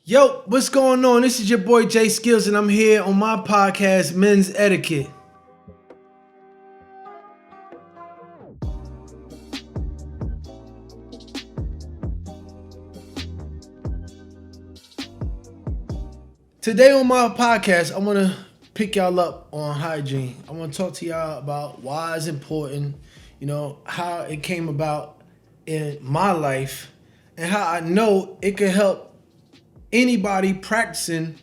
Yo, what's going on? This is your boy Jay Skills, and I'm here on my podcast, Men's Etiquette. Today on my podcast, I want to pick y'all up on hygiene. I want to talk to y'all about why it's important, how it came about in my life, and how I know it can help anybody practicing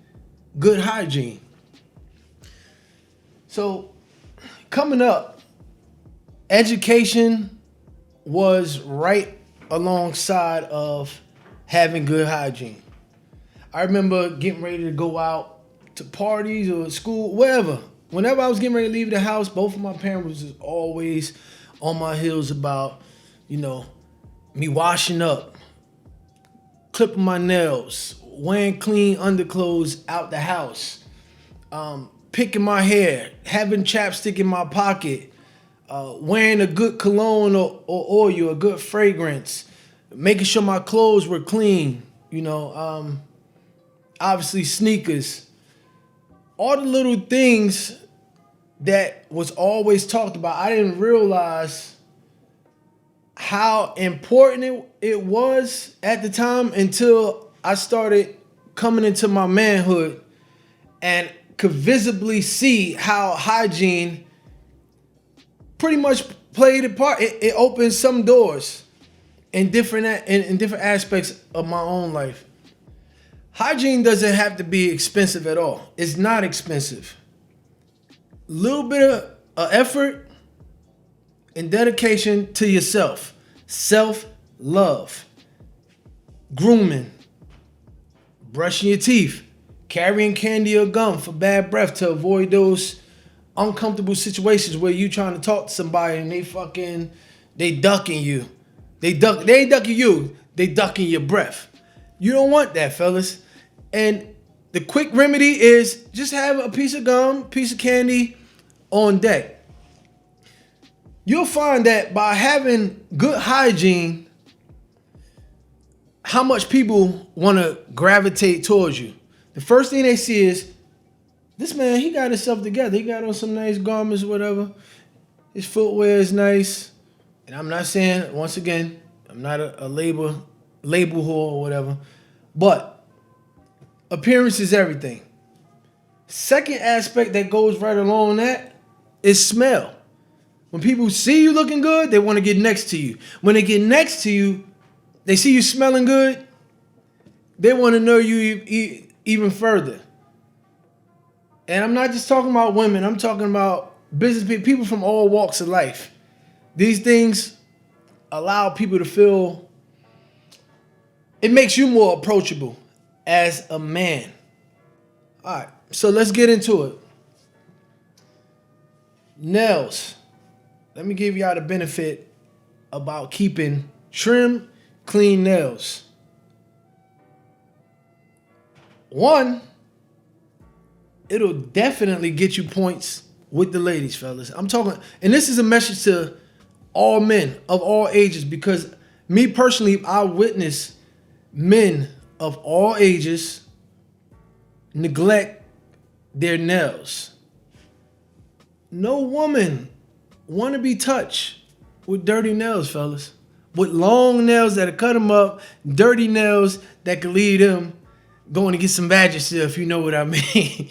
good hygiene. So, coming up, education was right alongside of having good hygiene. I remember getting ready to go out to parties or school, wherever. Whenever I was getting ready to leave the house, both of my parents was always on my heels about, me washing up, clipping my nails, wearing clean underclothes out the house, picking my hair, having chapstick in my pocket, wearing a good cologne or oil, a good fragrance, making sure my clothes were clean, obviously sneakers, all the little things that was always talked about. I didn't realize how important it was at the time until I started coming into my manhood and could visibly see how hygiene pretty much played a part. It opened some doors in different aspects of my own life. Hygiene doesn't have to be expensive at all. It's not expensive. Little bit of effort and dedication to yourself. Self-love. Grooming. Brushing your teeth. Carrying candy or gum for bad breath to avoid those uncomfortable situations where you trying to talk to somebody and they ducking you. They ain't ducking you. They ducking your breath. You don't want that, fellas. And the quick remedy is just have a piece of gum, piece of candy on deck. You'll find that by having good hygiene, how much people want to gravitate towards you. The first thing they see is, this man, he got himself together. He got on some nice garments or whatever. His footwear is nice. And I'm not saying, once again, I'm not a label whore or whatever. But appearance is everything. Second aspect that goes right along that is smell. When people see you looking good, they want to get next to you. When they get next to you, they see you smelling good, they want to know you even further. And I'm not just talking about women. I'm talking about business people from all walks of life. These things allow people to feel, it makes you more approachable as a man. All right, so let's get into it. Nails. Let me give y'all the benefit about keeping trim, clean nails. One, it'll definitely get you points with the ladies, fellas. I'm talking, and this is a message to all men of all ages, because me personally, I witness men of all ages neglect their nails. No woman want to be touched with dirty nails, fellas. With long nails that'll cut them up, dirty nails that could lead them going to get some Vagisil, if you know what I mean.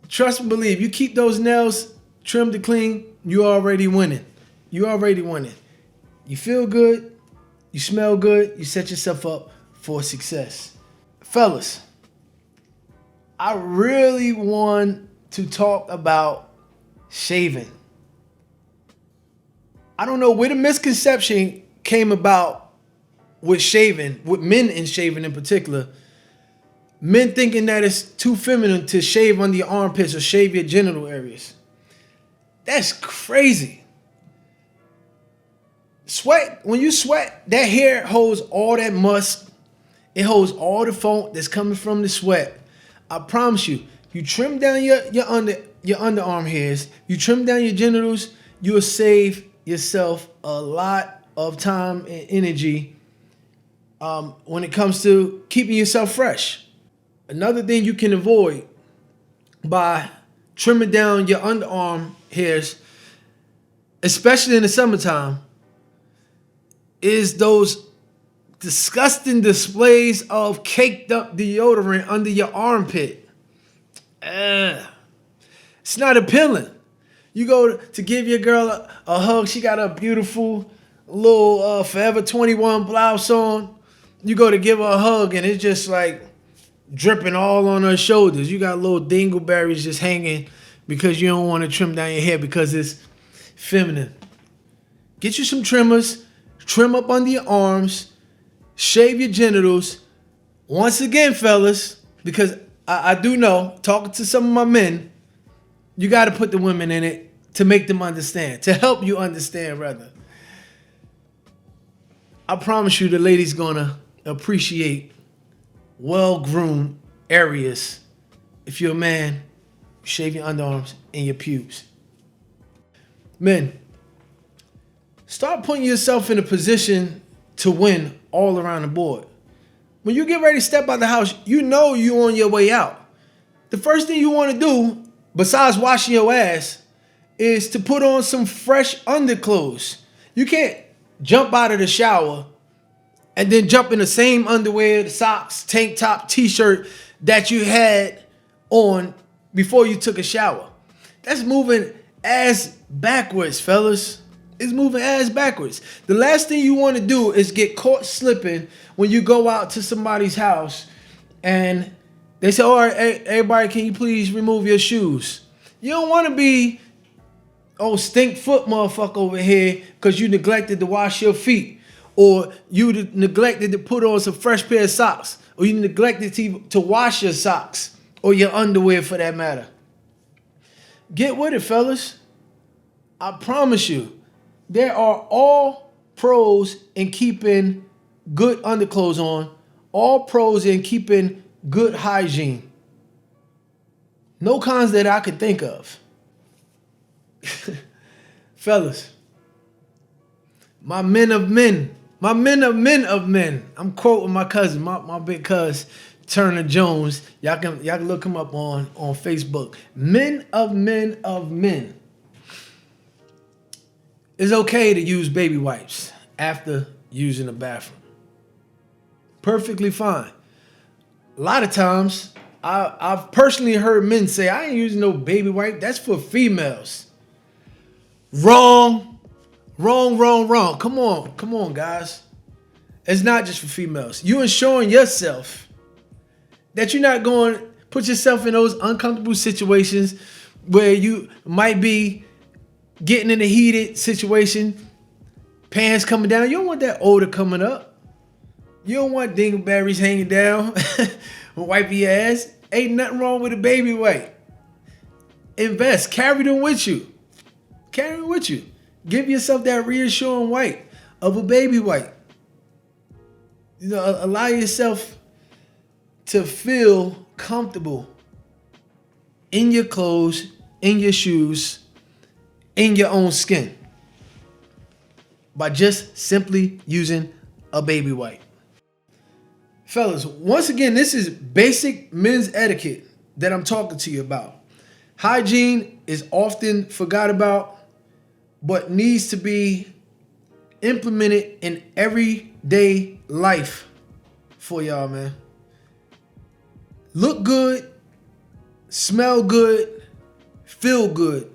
Trust and believe, you keep those nails trimmed and clean, you already winning. You already winning. You feel good, you smell good, you set yourself up for success. Fellas, I really want to talk about shaving. I don't know where the misconception came about with shaving, with men in shaving in particular. Men thinking that it's too feminine to shave under your armpits or shave your genital areas. That's crazy. Sweat, when you sweat, that hair holds all that musk. It holds all the foam that's coming from the sweat. I promise you, you trim down your underarm hairs, you trim down your genitals, you'll save yourself a lot of time and energy when it comes to keeping yourself fresh. Another thing you can avoid by trimming down your underarm hairs, especially in the summertime, is those disgusting displays of caked up deodorant under your armpit. It's not appealing. You go to give your girl a hug. She got a beautiful little Forever 21 blouse on. You go to give her a hug and it's just like dripping all on her shoulders. You got little dingleberries just hanging because you don't want to trim down your hair because it's feminine. Get you some trimmers. Trim up under your arms. Shave your genitals. Once again, fellas, because I do know, talking to some of my men, you got to put the women in it to make them understand, to help you understand, rather. I promise you the lady's going to appreciate well-groomed areas. If you're a man, shave your underarms and your pubes. Men, start putting yourself in a position to win all around the board. When you get ready to step out the house, you know you're on your way out. The first thing you want to do, besides washing your ass, is to put on some fresh underclothes. You can't jump out of the shower and then jump in the same underwear, socks, tank top, t-shirt that you had on before you took a shower. That's moving ass backwards, fellas. It's moving ass backwards. The last thing you want to do is get caught slipping when you go out to somebody's house and they say, all right, hey, everybody, can you please remove your shoes? You don't want to be, stink foot motherfucker over here because you neglected to wash your feet, or you neglected to put on some fresh pair of socks, or you neglected to wash your socks or your underwear for that matter. Get with it, fellas. I promise you, there are all pros in keeping good underclothes on, all pros in keeping good hygiene. No cons that I could think of. Fellas, my men of men, my men of men. I'm quoting my cousin, my big cuz, Turner Jones. Y'all can look him up on Facebook. Men of men. It's okay to use baby wipes after using the bathroom. Perfectly fine. A lot of times, I've personally heard men say, I ain't using no baby wipe. That's for females. Wrong. Come on, guys. It's not just for females. You ensuring yourself that you're not going to put yourself in those uncomfortable situations where you might be getting in a heated situation, pants coming down. You don't want that odor coming up. You don't want dingleberries hanging down. Wipe your ass. Ain't nothing wrong with a baby wipe. Invest. Carry them with you. Carry them with you. Give yourself that reassuring wipe of a baby wipe. Allow yourself to feel comfortable in your clothes, in your shoes, in your own skin by just simply using a baby wipe. Fellas, once again, this is basic men's etiquette that I'm talking to you about. Hygiene is often forgot about, but needs to be implemented in everyday life for y'all, man. Look good, smell good, feel good,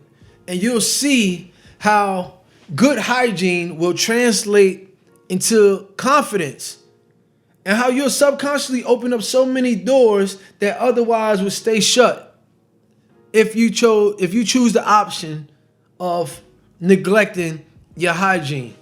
and you'll see how good hygiene will translate into confidence, and how you'll subconsciously open up so many doors that otherwise would stay shut if you choose the option of neglecting your hygiene.